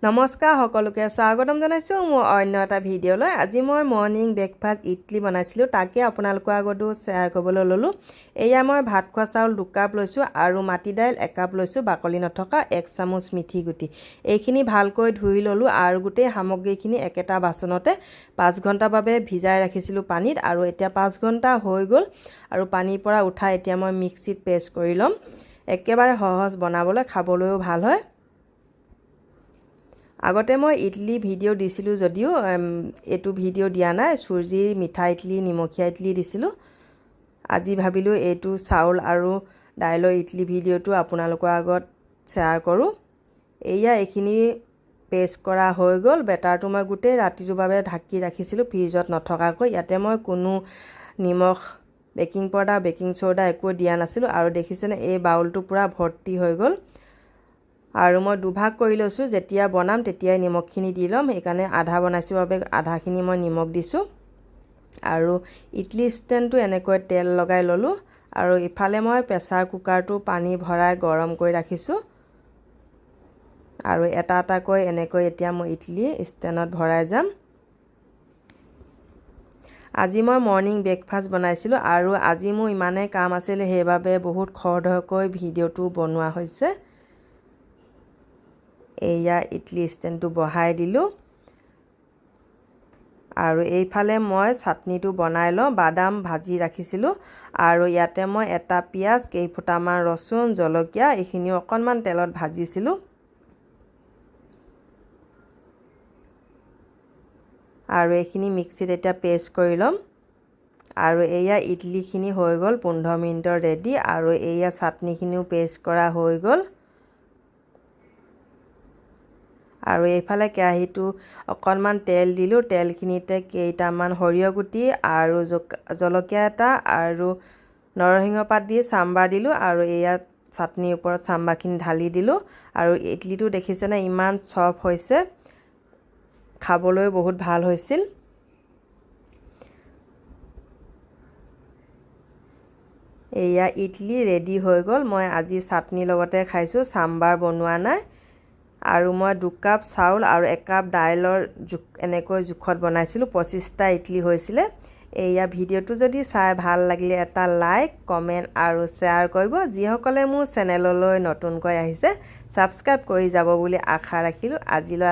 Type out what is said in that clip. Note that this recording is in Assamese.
নমস্কাৰ সকলোকে স্বাগতম জনাইছোঁ মোৰ অন্য এটা ভিডিঅ'লৈ। আজি মই মৰ্নিং ব্ৰেকফাষ্ট ইডলি বনাইছিলোঁ, তাকে আপোনালোকৰ আগতো শ্বেয়াৰ কৰিবলৈ ল'লোঁ। এয়া মই ভাত খোৱা চাউল 2 কাপ লৈছোঁ আৰু মাটি দাইল 1 কাপ লৈছোঁ, বাকলি নথকা 1 চামুচ মিঠি গুটি। এইখিনি ভালকৈ ধুই ল'লোঁ আৰু গোটেই সামগ্ৰীখিনি একেটা বাচনতে 5 ঘণ্টাৰ বাবে ভিজাই ৰাখিছিলোঁ পানীত, আৰু এতিয়া 5 ঘণ্টা হৈ গ'ল আৰু পানীৰ পৰা উঠাই এতিয়া মই মিক্সিত পেষ্ট কৰি ল'ম। একেবাৰে সহজ বনাবলৈ, খাবলৈও ভাল হয়। আগতে মই ইডলি ভিডিঅ' দিছিলোঁ যদিও এইটো ভিডিঅ' দিয়া নাই, চুজিৰ মিঠা ইডলি, নিমখীয়া ইডলি দিছিলোঁ। আজি ভাবিলোঁ এইটো চাউল আৰু দাইলৰ ইডলি ভিডিঅ'টো আপোনালোকৰ আগত শ্বেয়াৰ কৰোঁ। এয়া এইখিনি পেষ্ট কৰা হৈ গ'ল। বেটাৰটো মই গোটেই ৰাতিটোৰ বাবে ঢাকি ৰাখিছিলোঁ ফ্ৰিজত নথকাকৈ। ইয়াতে মই কোনো নিমখ, বেকিং পাউডাৰ, বেকিং চ'ডা একো দিয়া নাছিলোঁ, আৰু দেখিছেনে এই বাউলটো পূৰা ভৰ্তি হৈ গ'ল। আৰু মই দুভাগ কৰি লৈছোঁ, যেতিয়া বনাম তেতিয়াই নিমখখিনি দি ল'ম, সেইকাৰণে আধা বনাইছোঁ বাবে আধাখিনি মই নিমখ দিছোঁ। আৰু ইডলি ষ্টেণ্ডটো এনেকৈ তেল লগাই ল'লোঁ, আৰু ইফালে মই প্ৰেছাৰ কুকাৰটো পানী ভৰাই গৰম কৰি ৰাখিছোঁ, আৰু এটা এটাকৈ এনেকৈ এতিয়া মই ইডলি ষ্টেণ্ডত ভৰাই যাম। আজি মই মৰ্নিং ব্ৰেকফাষ্ট বনাইছিলোঁ, আৰু আজি মোৰ ইমানেই কাম আছিলে সেইবাবে বহুত খৰধৰকৈ ভিডিঅ'টো বনোৱা হৈছে। এয়া ইডলি ষ্টেণ্ডটো বহাই দিলোঁ, আৰু এইফালে মই চাটনিটো বনাই লওঁ। বাদাম ভাজি ৰাখিছিলোঁ, আৰু ইয়াতে মই এটা পিঁয়াজ, কেইফুটামান ৰচুন, জলকীয়া এইখিনিও অকণমান তেলত ভাজিছিলোঁ। আৰু এইখিনি মিক্সিত এতিয়া পেষ্ট কৰি ল'ম। আৰু এয়া ইডলিখিনি হৈ গ'ল 15 মিনিটৰ ৰেডি, আৰু এয়া চাটনিখিনিও পেষ্ট কৰা হৈ গ'ল। আৰু এইফালে কেৰাহীটো অকণমান তেল দিলোঁ, তেলখিনিতে কেইটামান সৰিয়হ গুটি আৰু জলকীয়া এটা আৰু নৰসিংহ পাত দি চাম্বাৰ দিলোঁ, আৰু এয়া চাটনিৰ ওপৰত চাম্বাৰখিনি ঢালি দিলোঁ। আৰু ইডলিটো দেখিছেনে ইমান চফ্ট হৈছে, খাবলৈ বহুত ভাল হৈছিল। এয়া ইডলি ৰেডি হৈ গ'ল। মই আজি চাটনিৰ লগতে খাইছোঁ, চাম্বাৰ বনোৱা নাই। আৰু মই 2 কাপ চাউল আৰু 1 কাপ দাইলৰ এনেকৈ জোখত বনাইছিলোঁ, 25টা ইডলি হৈছিলে। এয়া ভিডিঅ'টো যদি চাই ভাল লাগিলে এটা লাইক, কমেণ্ট আৰু শ্বেয়াৰ কৰিব। যিসকলে মোৰ চেনেললৈ নতুনকৈ আহিছে ছাবস্ক্ৰাইব কৰি যাব বুলি আশা ৰাখিলোঁ। আজিলৈ